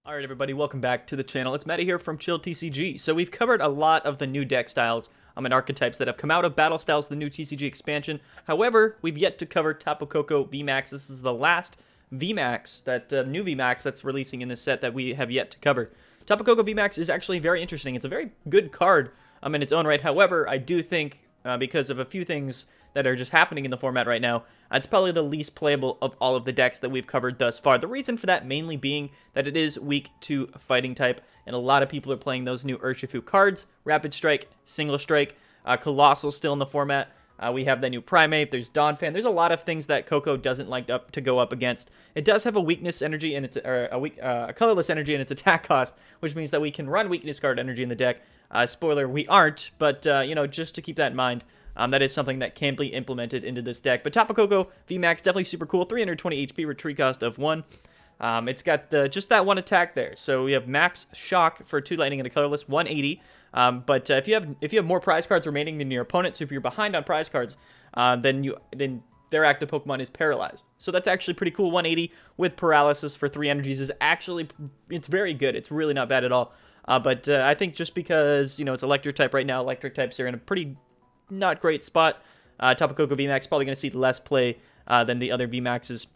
Alright everybody, welcome back to the channel. It's Meta here from Chill TCG. So we've covered a lot of the new deck styles and archetypes that have come out of Battle Styles, the new TCG expansion. However, we've yet to cover Tapu Koko VMAX. This is the last VMAX, new VMAX that's releasing in this set that we have yet to cover. Tapu Koko VMAX is actually very interesting. It's a very good card in its own right. However, I do think, because of a few things that are just happening in the format right now, it's probably the least playable of all of the decks that we've covered thus far. The reason for that mainly being that it is weak to fighting type, and a lot of people are playing those new Urshifu cards, Rapid Strike, Single Strike, Colossal still in the format. We have the new Primate, there's Donphan, there's a lot of things that Koko doesn't like to go up against. It does have a weakness energy, and it's a colorless energy in its attack cost, which means that we can run weakness card energy in the deck. Spoiler, we aren't, but just to keep that in mind, that is something that can be implemented into this deck. But Tapu Koko VMAX, definitely super cool. 320 HP, retreat cost of 1. It's got just that one attack there. So we have max shock for 2 lightning and a colorless, 180. But if you have more prize cards remaining than your opponent, so if you're behind on prize cards, then their active Pokemon is paralyzed. So that's actually pretty cool. 180 with paralysis for 3 energies is actually, it's very good. It's really not bad at all. But I think just because, it's electric type right now, electric types are in a pretty not great spot. Tapu Koko VMAX probably going to see less play than the other VMAXs.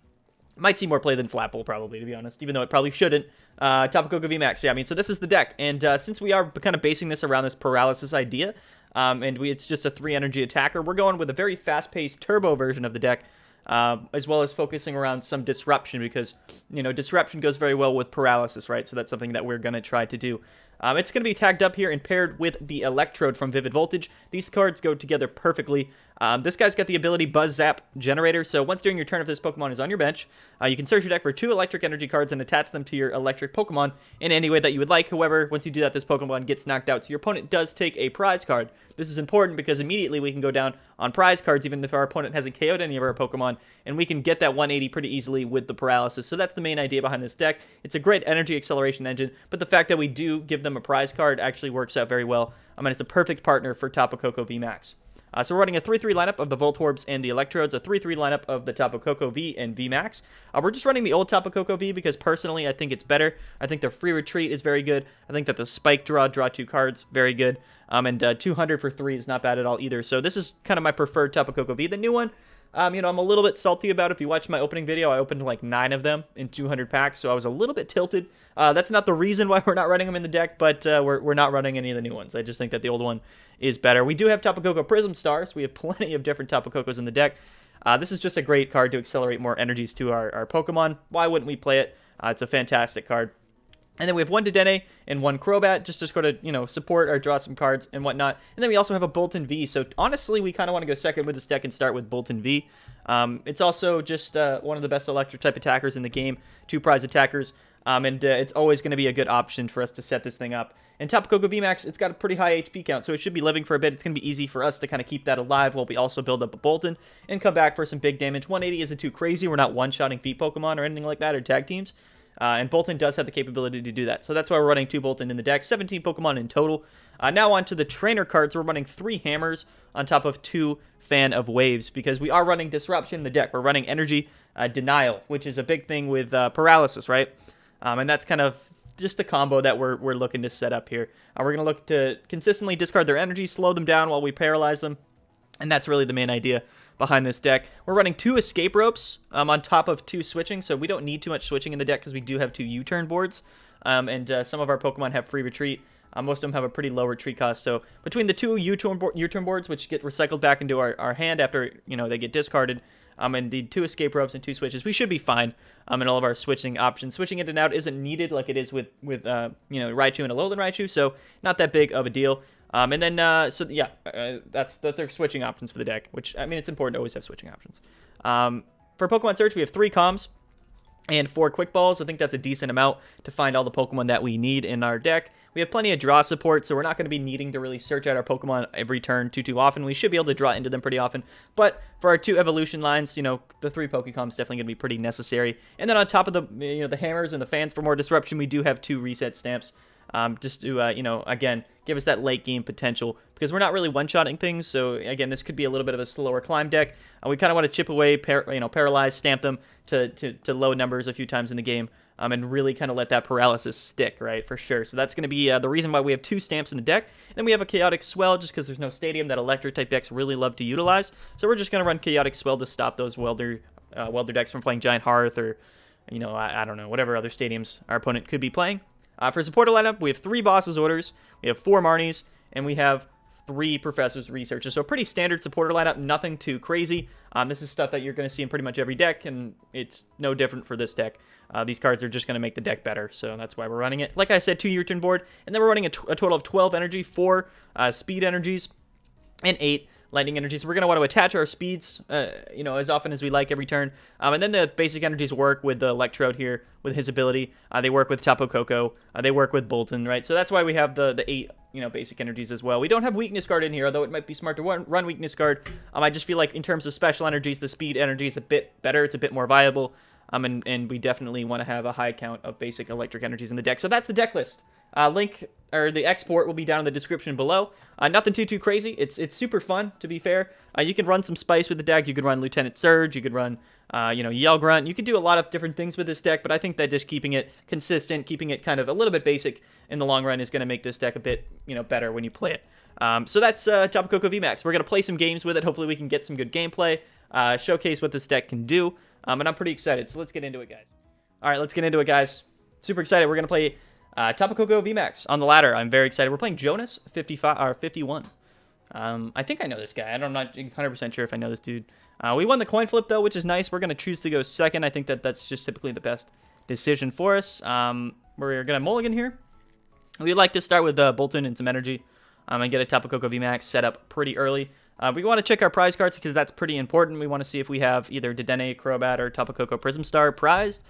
Might see more play than Flapple, probably, to be honest, even though it probably shouldn't. Tapu Koko VMAX, yeah, so this is the deck, and since we are kind of basing this around this paralysis idea, it's just a 3-energy attacker, we're going with a very fast-paced turbo version of the deck, as well as focusing around some disruption, because, disruption goes very well with paralysis, right? So that's something that we're going to try to do. It's going to be tagged up here and paired with the Electrode from Vivid Voltage. These cards go together perfectly. This guy's got the ability Buzz Zap Generator, so once during your turn, if this Pokemon is on your bench, you can search your deck for 2 electric energy cards and attach them to your electric Pokemon in any way that you would like. However, once you do that, this Pokemon gets knocked out, so your opponent does take a prize card. This is important because immediately we can go down on prize cards, even if our opponent hasn't KO'd any of our Pokemon, and we can get that 180 pretty easily with the paralysis. So that's the main idea behind this deck. It's a great energy acceleration engine, but the fact that we do give them a prize card actually works out very well. It's a perfect partner for Tapu Koko VMAX. So we're running a 3-3 lineup of the Voltorbs and the Electrodes, a 3-3 lineup of the Tapu Koko V and VMAX. We're just running the old Tapu Koko V because personally I think it's better. I think the free retreat is very good. I think that the spike draw 2 cards, very good. And 200 for 3 is not bad at all either. So this is kind of my preferred Tapu Koko V. The new one, I'm a little bit salty about. If you watched my opening video, I opened like 9 of them in 200 packs, so I was a little bit tilted. That's not the reason why we're not running them in the deck, but we're not running any of the new ones. I just think that the old one is better. We do have Tapu Koko Prism Stars. We have plenty of different Tapu Kokos in the deck. This is just a great card to accelerate more energies to our Pokemon. Why wouldn't we play it? It's a fantastic card. And then we have 1 Dedenne and 1 Crobat, just to sort of, support or draw some cards and whatnot. And then we also have a Boltund V. So honestly, we kind of want to go second with this deck and start with Boltund V. It's also just one of the best electric type attackers in the game, 2 prize attackers. And it's always going to be a good option for us to set this thing up. And Tapu Koko VMAX, it's got a pretty high HP count, so it should be living for a bit. It's going to be easy for us to kind of keep that alive while we also build up a Boltund and come back for some big damage. 180 isn't too crazy. We're not one-shotting feet Pokemon or anything like that, or tag teams. And Boltund does have the capability to do that. So that's why we're running 2 Boltund in the deck, 17 Pokemon in total. Now on to the trainer cards. We're running 3 Hammers on top of 2 Fan of Waves because we are running Disruption in the deck. We're running Energy Denial, which is a big thing with Paralysis, right? And that's kind of just the combo that we're looking to set up here. We're going to look to consistently discard their energy, slow them down while we paralyze them. And that's really the main idea behind this deck. We're running 2 Escape Ropes on top of 2 switching, so we don't need too much switching in the deck because we do have 2 U-turn boards. And some of our Pokemon have free retreat. Most of them have a pretty low retreat cost. So between the 2 U-turn boards, which get recycled back into our hand after they get discarded, and the 2 Escape Ropes and 2 switches, we should be fine in all of our switching options. Switching in and out isn't needed like it is with Raichu and Alolan Raichu, so not that big of a deal. And then, that's our switching options for the deck, which, it's important to always have switching options. For Pokemon Search, we have 3 Comms and 4 Quick Balls. I think that's a decent amount to find all the Pokemon that we need in our deck. We have plenty of draw support, so we're not going to be needing to really search out our Pokemon every turn too often. We should be able to draw into them pretty often. But for our 2 evolution lines, the 3 Pokecoms definitely going to be pretty necessary. And then on top of the Hammers and the Fans for more disruption, we do have 2 Reset Stamps. Just to, again, give us that late game potential because we're not really one-shotting things. So, again, this could be a little bit of a slower climb deck. We kind of want to chip away, paralyze, stamp them to low numbers a few times in the game. and really kind of let that paralysis stick, right, for sure. So that's going to be the reason why we have 2 stamps in the deck. And then we have a Chaotic Swell, just because there's no Stadium that Electric-type decks really love to utilize. So we're just going to run Chaotic Swell to stop those Welder decks from playing Giant Hearth or, you know, I don't know, whatever other Stadiums our opponent could be playing. For supporter lineup, we have 3 Boss's Orders, we have 4 Marnies, and we have 3 Professor's Researchers. So pretty standard supporter lineup, nothing too crazy. This is stuff that you're going to see in pretty much every deck, and it's no different for this deck. These cards are just going to make the deck better, so that's why we're running it. Like I said, 2 U-turn board, and then we're running a total of 12 energy, 4 speed energies, and 8 lightning energies. We're going to want to attach our speeds, you know, as often as we like every turn. And then the basic energies work with the Electrode here, with his ability. They work with Tapu Koko. They work with Boltund, right? So that's why we have the 8, you know, basic energies as well. We don't have weakness guard in here, although it might be smart to run weakness guard. I just feel like in terms of special energies, the speed energy is a bit better. It's a bit more viable. And we definitely want to have a high count of basic electric energies in the deck. So that's the deck list. Link, or the export, will be down in the description below. Nothing too crazy. It's super fun, to be fair. You can run some spice with the deck. You could run Lieutenant Surge. You could run, you know, Yell Grunt. You could do a lot of different things with this deck, but I think that just keeping it consistent, keeping it kind of a little bit basic in the long run is going to make this deck a bit, you know, better when you play it. So that's Tapu Koko VMAX. We're going to play some games with it. Hopefully we can get some good gameplay, showcase what this deck can do, and I'm pretty excited. So let's get into it, guys. All right, let's get into it, guys. Super excited. We're going to play Tapu Koko VMAX on the ladder. I'm very excited. We're playing Jonas 55 or 51. I think I know this guy. I'm not 100% sure if I know this dude. We won the coin flip, though, which is nice. We're going to choose to go second. I think that's just typically the best decision for us. We're going to mulligan here. We'd like to start with Boltund and some energy and get a Tapu Koko VMAX set up pretty early. We want to check our prize cards because that's pretty important. We want to see if we have either Dedenne, Crobat, or Tapu Koko Prism Star prized.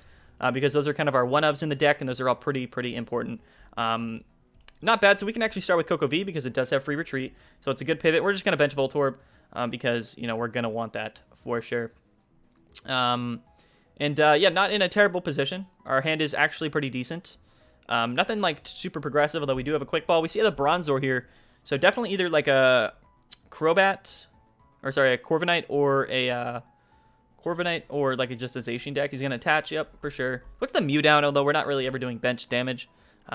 Because those are kind of our one-ofs in the deck, and those are all pretty important. Not bad, so we can actually start with Koko V because it does have free retreat, so it's a good pivot. We're just going to bench Voltorb because, you know, we're going to want that for sure. Yeah, not in a terrible position. Our hand is actually pretty decent. Nothing, like, super progressive, although we do have a Quick Ball. We see the Bronzor here, so definitely either, like, a Crobat, or sorry, a Corviknight, or a... Corviknight or like just a Zacian deck. He's going to attach, yep, for sure. Puts the Mew down, although we're not really ever doing bench damage,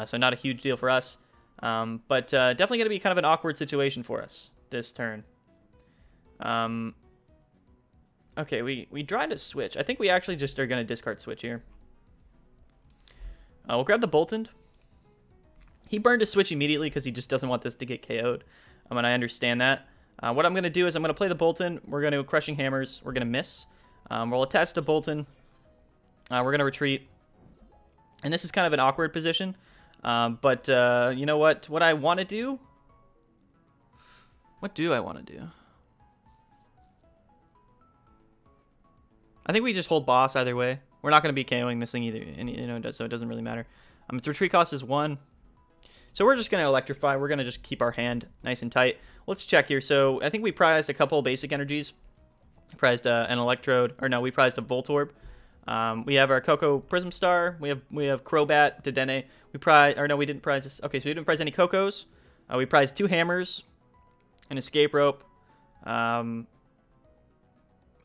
so not a huge deal for us. But definitely going to be kind of an awkward situation for us this turn. Okay, we tried to switch. I think we actually just are going to discard switch here. We'll grab the Boltund. He burned his switch immediately because he just doesn't want this to get KO'd. And I understand that. What I'm going to do is I'm going to play the Boltund. We're going to Crushing Hammers. We're going to miss. We'll attach to Boltund. We're going to retreat. And this is kind of an awkward position. But you know what? What I want to do... What do I want to do? I think we just hold boss either way. We're not going to be KOing this thing either, you know, so it doesn't really matter. Its retreat cost is 1. So we're just going to electrify. We're going to just keep our hand nice and tight. Let's check here. So I think we prized a couple basic energies. We prized an Electrode, or no, we prized a Voltorb. We have our Koko Prism Star. We have Crobat, Dedenne. We prized, or no, we didn't prize this. Okay, so we didn't prize any Kokos. We prized 2 hammers, an Escape Rope, a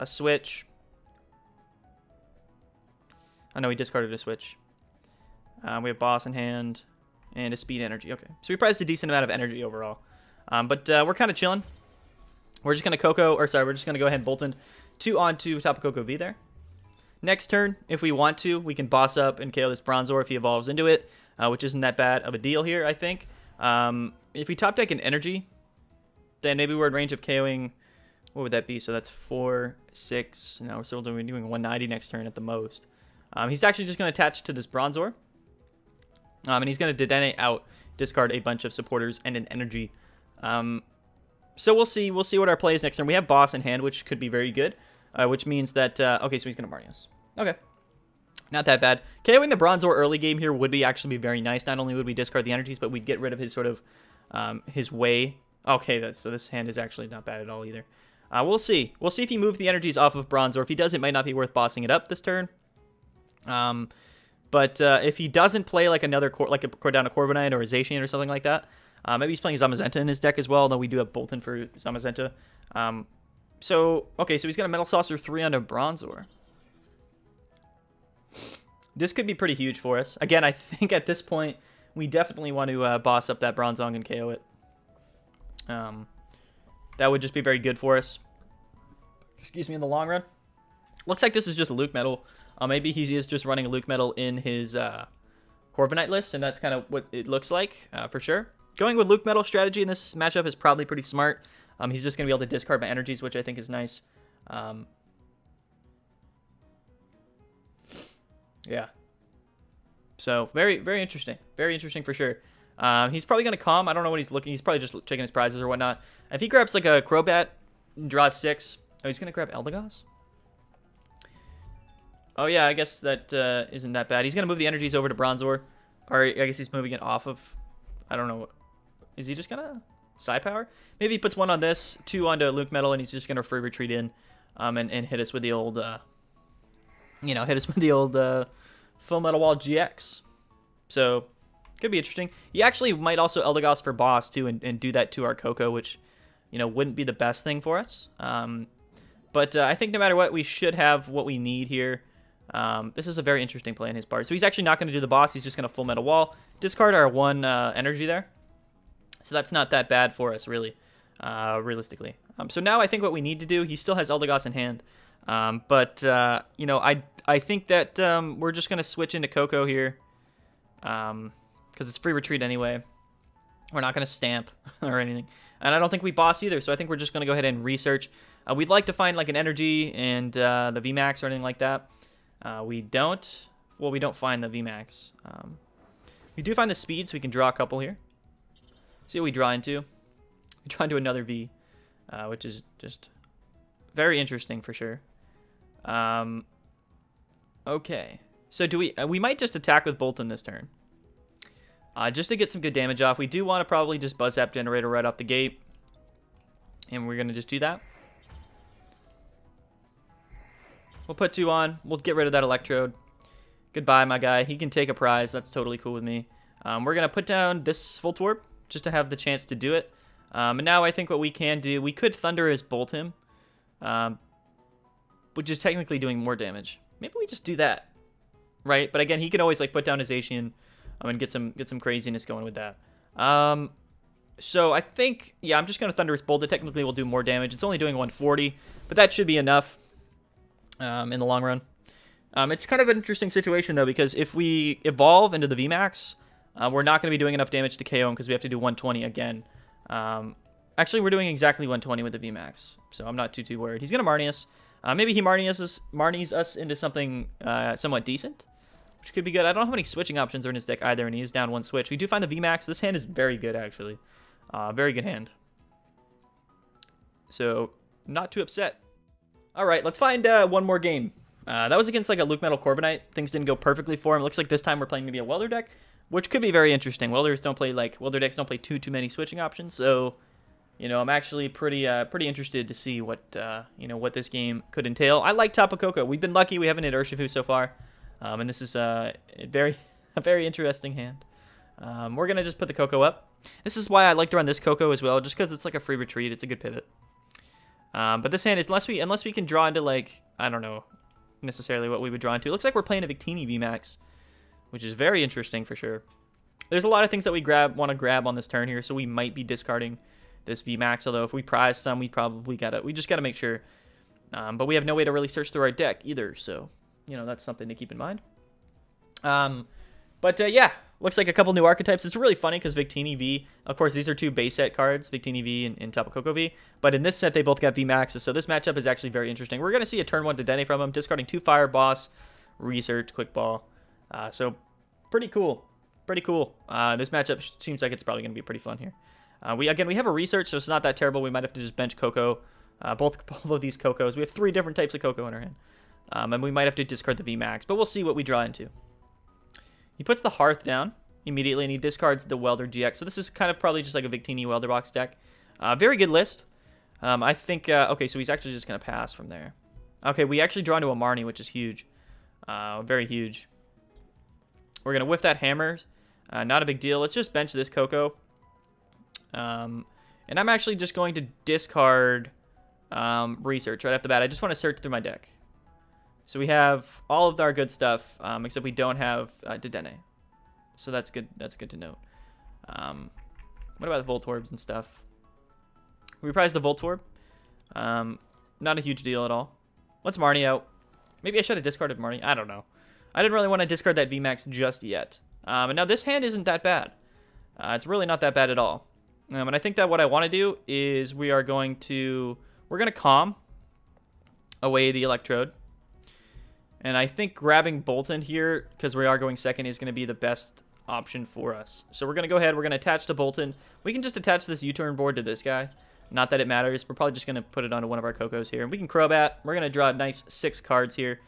Switch. Oh no, we discarded a Switch. We have Boss in hand and a Speed Energy. Okay, so we prized a decent amount of energy overall. But we're kind of chilling. We're just going to we're just going to go ahead and Boltund 2 onto Tapu Koko V there. Next turn, if we want to, we can boss up and KO this Bronzor if he evolves into it, which isn't that bad of a deal here, I think. If we top deck an energy, then maybe we're in range of KOing, what would that be? So that's 4, 6, now we're still doing 190 next turn at the most. He's actually just going to attach to this Bronzor, and he's going to Dedenne out, discard a bunch of supporters and an energy. So we'll see what our play is next turn. We have boss in hand, which could be very good, which means that, okay, so he's going to Marnie us. Okay. Not that bad. KOing the Bronzor early game here would actually be very nice. Not only would we discard the energies, but we'd get rid of his sort of, his way. Okay, so this hand is actually not bad at all either. We'll see. We'll see if he moves the energies off of Bronzor. If he does, it might not be worth bossing it up this turn. But if he doesn't play like another, like a Corviknight or a Zacian or something like that, maybe he's playing Zamazenta in his deck as well, although we do have Boltund for Zamazenta. Okay, so he's got a Metal Saucer 3 on a Bronzor. This could be pretty huge for us. Again, I think at this point, we definitely want to boss up that Bronzong and KO it. That would just be very good for us. Excuse me, in the long run. Looks like this is just a Luke Metal. Maybe he is just running a Luke Metal in his Corviknight list, and that's kind of what it looks like for sure. Going with Luke Metal strategy in this matchup is probably pretty smart. He's just going to be able to discard my energies, which I think is nice. Yeah. So, very, very interesting. Very interesting for sure. He's probably going to calm. I don't know what he's looking. He's probably just checking his prizes or whatnot. If he grabs like a Crobat and draws 6. Oh, he's going to grab Eldegoss? Oh, yeah, I guess that isn't that bad. He's going to move the energies over to Bronzor. Or I guess he's moving it off of... I don't know. Is he just going to Psy Power? Maybe he puts 1 on this, 2 onto Luke Metal, and he's just going to free retreat in and hit us with the old... hit us with the old Full Metal Wall GX. So, could be interesting. He actually might also Eldegoss for boss, too, and do that to our Koko, which, wouldn't be the best thing for us. But I think no matter what, we should have what we need here. This is a very interesting play on his part. So he's actually not going to do the boss. He's just going to Full Metal Wall. Discard our 1 energy there. So that's not that bad for us, really, realistically. So now I think what we need to do, he still has Eldegoss in hand. I think that we're just going to switch into Koko here. Because it's free retreat anyway. We're not going to stamp or anything. And I don't think we boss either, so I think we're just going to go ahead and research. We'd like to find like an energy and the VMAX or anything like that. We don't. Well, we don't find the VMAX. We do find the speed, so we can draw a couple here. See what we draw into. We draw into another V, which is just very interesting for sure. Okay. So do we might just attack with Boltund this turn. Just to get some good damage off. We do want to probably just Buzz Zap Generator right off the gate. And we're going to just do that. We'll put 2 on. We'll get rid of that Electrode. Goodbye, my guy. He can take a prize. That's totally cool with me. We're going to put down this Voltorb just to have the chance to do it. And now I think what we can do, we could Thundurus Bolt him. Which is technically doing more damage. Maybe we just do that. Right? But again, he can always like put down his Zacian and get some craziness going with that. So I think, yeah, I'm just going to Thundurus Bolt. It technically will do more damage. It's only doing 140, but that should be enough in the long run. It's kind of an interesting situation, though, because if we evolve into the VMAX, we're not going to be doing enough damage to KO him because we have to do 120 again. Actually, we're doing exactly 120 with the VMAX, so I'm not too worried. He's going to Marnie us. Maybe he Marnies us into something somewhat decent, which could be good. I don't know how many switching options are in his deck either, and he is down 1 switch. We do find the VMAX. This hand is very good, actually. Very good hand. So, not too upset. All right, let's find one more game. That was against like a Luke Metal Corviknight. Things didn't go perfectly for him. Looks like this time we're playing maybe a Welder deck, which could be very interesting. Welder decks don't play too many switching options. So, I'm actually pretty interested to see what what this game could entail. I like Tapu Koko. We've been lucky. We haven't hit Urshifu so far, and this is a very interesting hand. We're gonna just put the Koko up. This is why I like to run this Koko as well, just because it's like a free retreat. It's a good pivot. But this hand is unless we can draw into like, I don't know necessarily what we would draw into. It looks like we're playing a Victini VMAX, which is very interesting for sure. There's a lot of things that we want to grab on this turn here, so we might be discarding this VMAX. Although if we prize some, we just gotta make sure. But we have no way to really search through our deck either, so that's something to keep in mind. Yeah, looks like a couple new archetypes. It's really funny because Victini V, of course, these are 2 base set cards, Victini V and Tapu Koko V. But in this set, they both got VMAXs, so this matchup is actually very interesting. We're going to see a turn 1 Dedenne from him, discarding 2 Fire, Boss, Research, Quick Ball. So pretty cool. Pretty cool. This matchup seems like it's probably going to be pretty fun here. We have a Research, so it's not that terrible. We might have to just bench Koko. Both of these Kokos. We have 3 different types of Koko in our hand. And we might have to discard the VMAX, but we'll see what we draw into. He puts the Hearth down immediately, and he discards the Welder GX. So this is kind of probably just like a Victini Welder box deck. Very good list. I think, okay, so he's actually just going to pass from there. Okay, we actually draw into a Marnie, which is huge. Very huge. We're going to whiff that Hammer. Not a big deal. Let's just bench this Koko. And I'm actually just going to discard Research right off the bat. I just want to search through my deck. So we have all of our good stuff, except we don't have Dedenne. So that's good. That's good to note. What about the Voltorbs and stuff? We prized the Voltorb. Not a huge deal at all. Let's Marnie out. Maybe I should have discarded Marnie. I don't know. I didn't really want to discard that VMAX just yet. And now this hand isn't that bad. It's really not that bad at all. And I think that what I want to do is we're going to calm away the Electrode. And I think grabbing Boltund here, because we are going second, is going to be the best option for us. So we're going to go ahead. We're going to attach to Boltund. We can just attach this U-turn board to this guy. Not that it matters. We're probably just going to put it onto one of our Kokos here. And we can Crobat. We're going to draw a nice 6 cards here.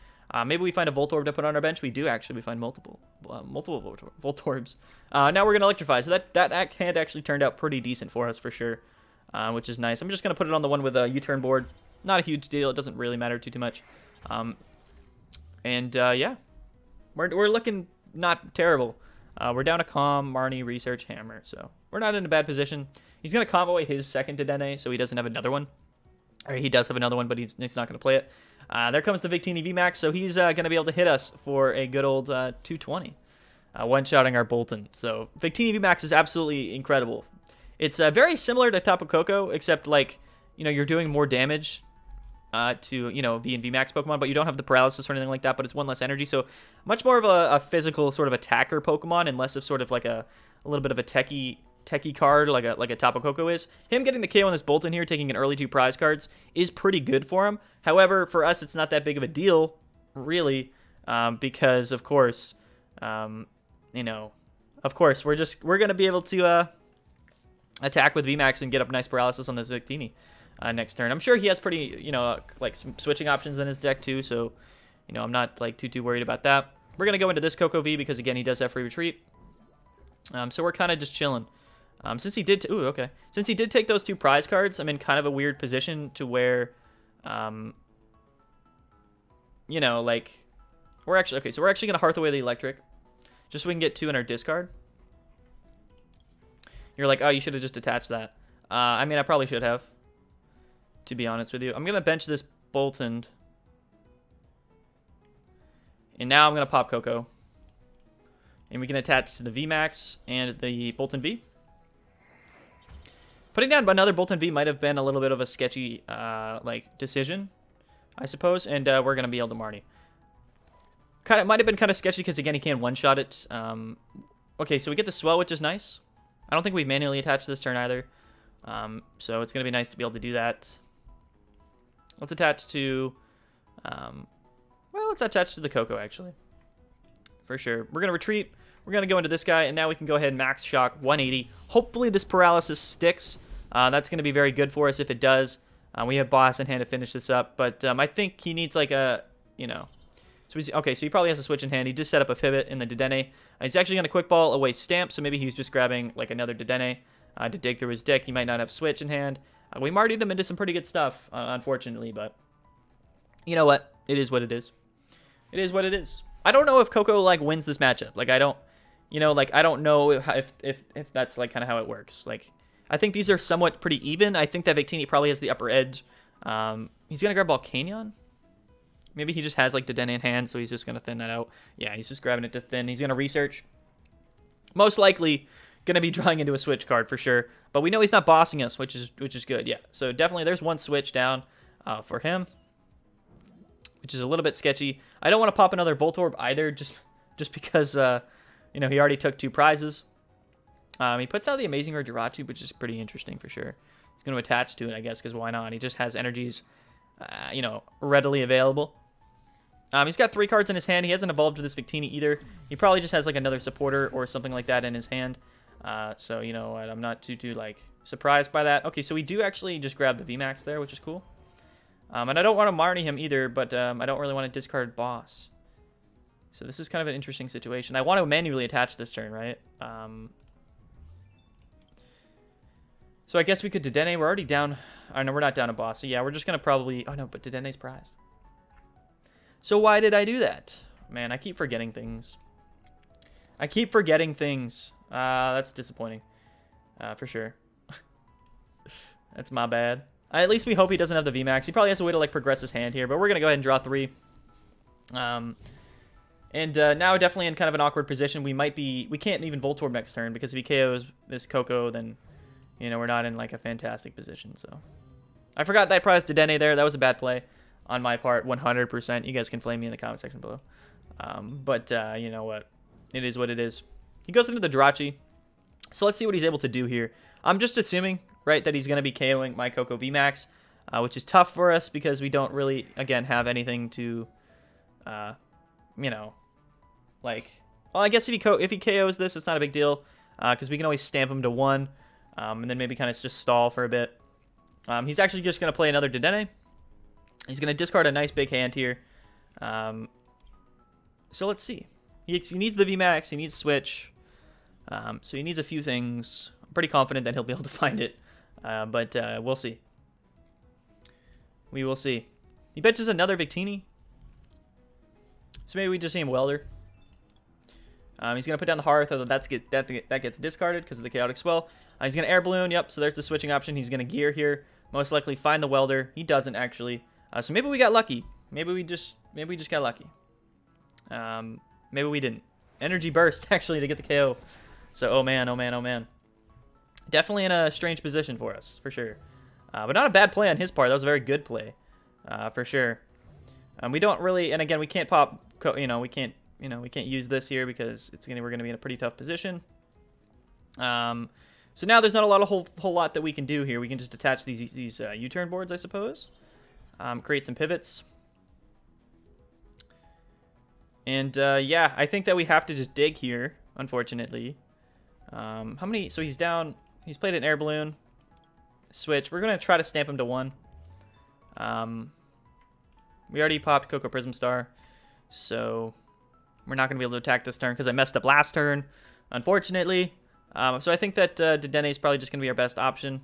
Maybe we find a Voltorb to put on our bench. We do actually. We find multiple Voltorbs. Now we're going to Electrify. So that hand actually turned out pretty decent for us for sure, which is nice. I'm just going to put it on the one with a U-turn board. Not a huge deal. It doesn't really matter too much. Yeah, we're looking not terrible. We're down a Calm, Marnie, Research, Hammer, so we're not in a bad position. He's going to Calm away his second Dedenne, so he doesn't have another one. Or he does have another one, but he's not going to play it. There comes the Victini VMAX, so he's going to be able to hit us for a good old 220. One-shotting our Boltund. So Victini VMAX is absolutely incredible. It's very similar to Tapu Koko, except, like, you know, you're doing more damage to, you know, V and VMAX Pokemon, but you don't have the paralysis or anything like that, but it's 1 less energy, so much more of a physical sort of attacker Pokemon and less of sort of like a little bit of a techie card like a Tapu Koko is. Him getting the KO on this Boltund here, taking an early 2 prize cards, is pretty good for him. However, for us, it's not that big of a deal, really, because, of course, you know, of course, we're going to be able to attack with VMAX and get up nice paralysis on this Victini. Next turn. I'm sure he has pretty, you know, like some switching options in his deck too, so, you know, I'm not like too worried about that. We're going to go into this Koko V because, again, he does have free retreat. So we're kind of just chilling. Since he did take those 2 prize cards, I'm in kind of a weird position to where, you know, like, we're actually going to Hearth away the Electric just so we can get 2 in our discard. You're like, oh, you should have just attached that. I mean, I probably should have, to be honest with you. I'm going to bench this Boltund. And now I'm going to pop Koko. And we can attach to the VMAX and the Boltund V. Putting down another Boltund V might have been a little bit of a sketchy like decision, I suppose. And we're going to be able to Marnie. Might have been kind of sketchy because, again, he can one-shot it. Okay, so we get the Swell, which is nice. I don't think we manually attached this turn either. So it's going to be nice to be able to do that. Let's attach to, well, let's attach to the Koko, actually. For sure. We're going to retreat. We're going to go into this guy, and now we can go ahead and max shock 180. Hopefully this paralysis sticks. That's going to be very good for us if it does. We have Boss in hand to finish this up, but I think he needs like a, you know. So he probably has a switch in hand. He just set up a pivot in the Dedenne. He's actually going to quick ball away Stamp, so maybe he's just grabbing like another Dedenne to dig through his deck. He might not have switch in hand. We martied him into some pretty good stuff, unfortunately, but you know what? It is what it is. It is what it is. I don't know if Koko like wins this matchup. Like I don't, you know, like I don't know if that's like kind of how it works. Like I think these are somewhat pretty even. I think that Victini probably has the upper edge. He's gonna grab Volcanion. Maybe he just has like Dedenne in hand, so he's just gonna thin that out. Yeah, he's just grabbing it to thin. He's gonna research. Most likely going to be drawing into a switch card for sure, but we know he's not bossing us, which is good. Yeah, so definitely there's one switch down for him, which is a little bit sketchy. I don't want to pop another Voltorb either, just because you know, he already took 2 prizes. He puts out the Amazing Rare Jirachi, which is pretty interesting for sure. He's going to attach to it, I guess, because why not? He just has energies you know, readily available. He's got 3 cards in his hand. He hasn't evolved to this Victini either. He probably just has like another supporter or something like that in his hand. So, you know, I'm not too like surprised by that. Okay, so we do actually just grab the VMAX there, which is cool. And I don't want to Marnie him either, but I don't really want to discard Boss. So this is kind of an interesting situation. I want to manually attach this turn, right? So I guess we could Dedenne. We're already down. Oh, no, we're not down a Boss. So yeah, we're just going to probably... Oh, no, but Dedenne's prized. So why did I do that? Man, I keep forgetting things. I keep forgetting things. That's disappointing. For sure. That's my bad. At least we hope he doesn't have the VMAX. He probably has a way to like progress his hand here, but we're going to go ahead and draw 3. Now definitely in kind of an awkward position. We can't even Voltorb next turn, because if he KOs this Koko, then, you know, we're not in like a fantastic position. So I forgot that I priced Dedenne there. That was a bad play on my part, 100%. You guys can flame me in the comment section below. You know what? It is what it is. He goes into the Jirachi. So let's see what he's able to do here. I'm just assuming, right, that he's going to be KOing my Koko VMAX, which is tough for us because we don't really, again, have anything to, you know, like, well, I guess if he KOs this, it's not a big deal, because we can always stamp him to 1, and then maybe kind of just stall for a bit. He's actually just going to play another Dedenne. He's going to discard a nice big hand here. So let's see. He needs the VMAX, he needs Switch, so he needs a few things. I'm pretty confident that he'll be able to find it, but we'll see. We will see. He benches another Victini, so maybe we just see him Welder. He's going to put down the Hearth, although that gets discarded because of the Chaotic Swell. He's going to Air Balloon, yep, so there's the switching option. He's going to Gear here, most likely find the Welder. He doesn't, actually. So maybe we got lucky. Maybe we just got lucky. Maybe we didn't. Energy Burst, actually, to get the KO. So, oh man, oh man, oh man. Definitely in a strange position for us, for sure. But not a bad play on his part. That was a very good play, for sure. We don't really, and again, we can't pop, we can't use this here because we're gonna be in a pretty tough position. So now there's not a lot of whole lot that we can do here. We can just attach these U-turn boards, I suppose. Create some pivots. And yeah, I think that we have to just dig here, unfortunately. How many? So he's down. He's played an Air Balloon. Switch. We're going to try to stamp him to 1. We already popped Koko Prism Star. So we're not going to be able to attack this turn because I messed up last turn, unfortunately. So I think that Dedenne is probably just going to be our best option.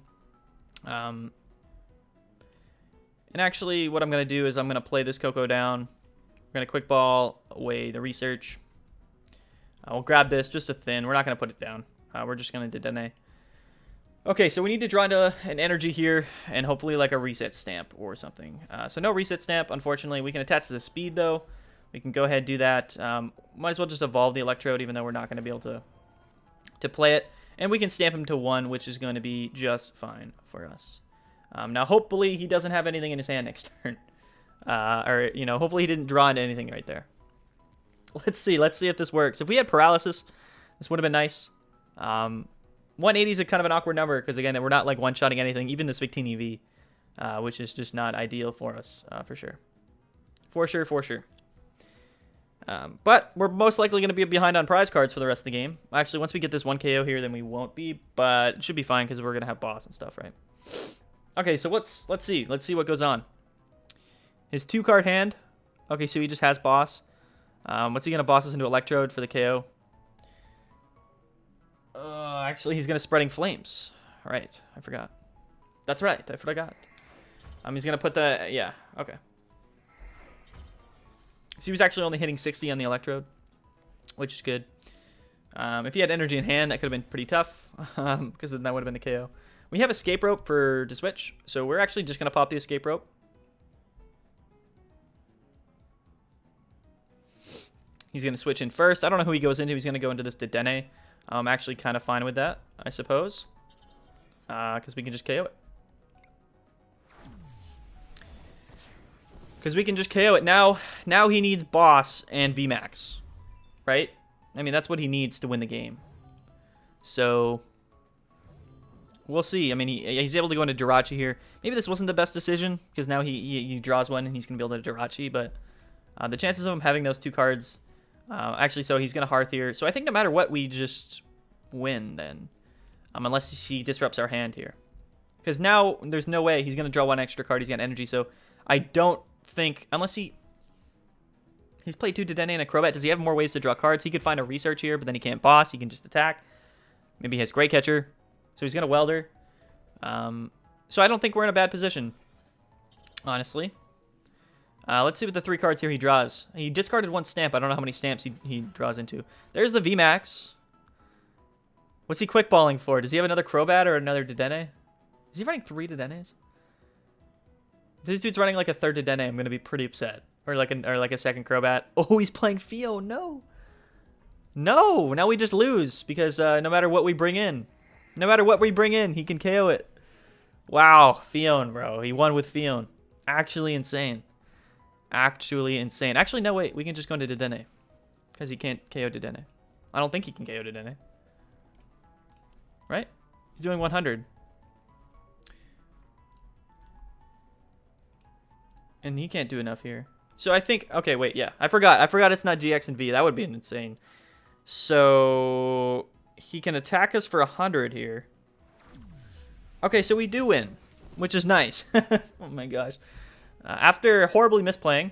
And actually, what I'm going to do is I'm going to play this Koko down. We're going to Quick Ball away the Research. We'll grab this, just a Thin. We're not going to put it down. We're just going to Dedenne. Okay, so we need to draw into an energy here, and hopefully like a reset stamp or something. So no reset stamp, unfortunately. We can attach to the speed, though. We can go ahead and do that. Might as well just evolve the Electrode, even though we're not going to be able to play it. And we can stamp him to 1, which is going to be just fine for us. Now, hopefully, he doesn't have anything in his hand next turn. Or, you know, hopefully he didn't draw into anything right there. Let's see if this works. If we had Paralysis, this would have been nice. 180 is a kind of an awkward number because, again, we're not like one-shotting anything, even this Victini V, which is just not ideal for us, for sure. For sure. But we're most likely going to be behind on prize cards for the rest of the game. Actually, once we get this 1 KO here, then we won't be, but it should be fine because we're going to have boss and stuff, right? Okay, so let's see. Let's see what goes on. His 2-card hand. Okay, so he just has boss. What's he going to boss us into Electrode for the KO? Actually, he's going to Spreading Flames. All right, I forgot. That's right, I forgot. He's going to put the... Yeah, okay. So he was actually only hitting 60 on the Electrode, which is good. If he had energy in hand, that could have been pretty tough, because then that would have been the KO. We have Escape Rope to switch, so we're actually just going to pop the Escape Rope. He's going to switch in first. I don't know who he goes into. He's going to go into this Dedenne. I'm actually kind of fine with that, I suppose, because we can just KO it. Because we can just KO it. Now he needs boss and VMAX, right? I mean, that's what he needs to win the game. So we'll see. I mean, he's able to go into Jirachi here. Maybe this wasn't the best decision because now he draws one and he's going to be able to Jirachi. But the chances of him having those 2 cards... actually, so he's going to Hearth here. So I think no matter what, we just win then. Unless he disrupts our hand here. Because now there's no way he's going to draw 1 extra card. He's got energy. So I don't think... Unless he's played 2 Dedenne and a Crobat. Does he have more ways to draw cards? He could find a Research here, but then he can't boss. He can just attack. Maybe he has Great Catcher. So he's going to Welder. So I don't think we're in a bad position. Honestly. Let's see what the 3 cards here he draws. He discarded 1 stamp. I don't know how many stamps he draws into. There's the VMAX. What's he quick balling for? Does he have another Crobat or another Dedenne? Is he running 3 Dedennes? If this dude's running like a 3rd Dedenne, I'm going to be pretty upset. Or like a second Crobat. Oh, he's playing Fio. No. No. Now we just lose because no matter what we bring in, he can KO it. Wow, Fion, bro. He won with Fion. Actually insane. Actually insane. Actually, no, wait. We can just go into Dedenne. Because he can't KO Dedenne. I don't think he can KO Dedenne. Right? He's doing 100. And he can't do enough here. So I think... Okay, wait, yeah. I forgot it's not GX and V. That would be insane. So... He can attack us for 100 here. Okay, so we do win, which is nice. Oh my gosh. After horribly misplaying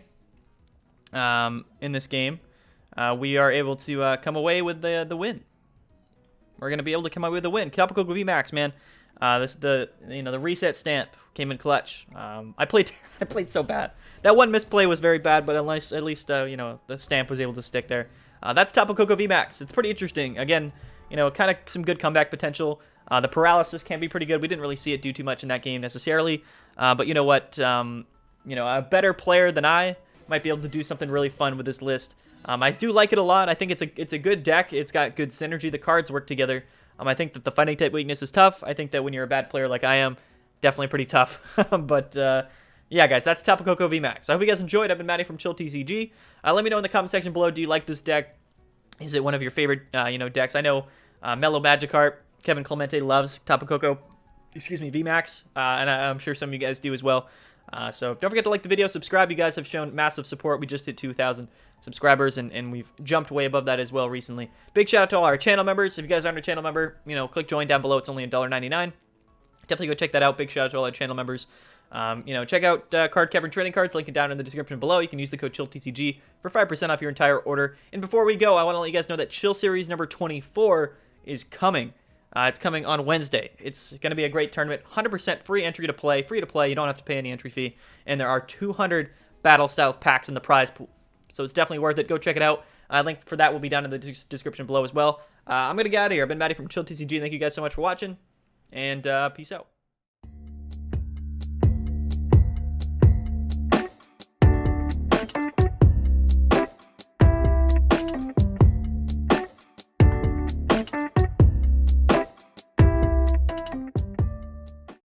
in this game, we are able to come away with the win. We're going to be able to come away with the win. Tapu Koko VMAX, man. The reset stamp came in clutch. I played so bad. That one misplay was very bad, but at least the stamp was able to stick there. That's Tapu Koko VMAX. It's pretty interesting. Again, kind of some good comeback potential. The paralysis can be pretty good. We didn't really see it do too much in that game necessarily. But you know what? A better player than I might be able to do something really fun with this list. I do like it a lot. I think it's a good deck. It's got good synergy. The cards work together. I think that the fighting type weakness is tough. I think that when you're a bad player like I am, definitely pretty tough. But yeah, guys, that's Tapu Koko VMAX. I hope you guys enjoyed. I've been Matty from ChillTCG. Let me know in the comment section below. Do you like this deck? Is it one of your favorite decks? I know Mellow Magikarp, Kevin Clemente loves Tapu Koko, VMAX, and I'm sure some of you guys do as well. So don't forget to like the video, subscribe. You guys have shown massive support. We just hit 2,000 subscribers, and we've jumped way above that as well recently. Big shout out to all our channel members. If you guys aren't a channel member, click join down below. It's only $1.99. Definitely go check that out. Big shout out to all our channel members. Check out Card Cavern trading cards. Link it down in the description below. You can use the code ChillTCG for 5% off your entire order. And before we go, I want to let you guys know that Chill Series number 24 is coming. It's coming on Wednesday. It's going to be a great tournament. 100% free entry to play. Free to play. You don't have to pay any entry fee. And there are 200 Battle Styles packs in the prize pool. So it's definitely worth it. Go check it out. Link for that will be down in the description below as well. I'm going to get out of here. I've been Matty from ChillTCG. Thank you guys so much for watching. And peace out.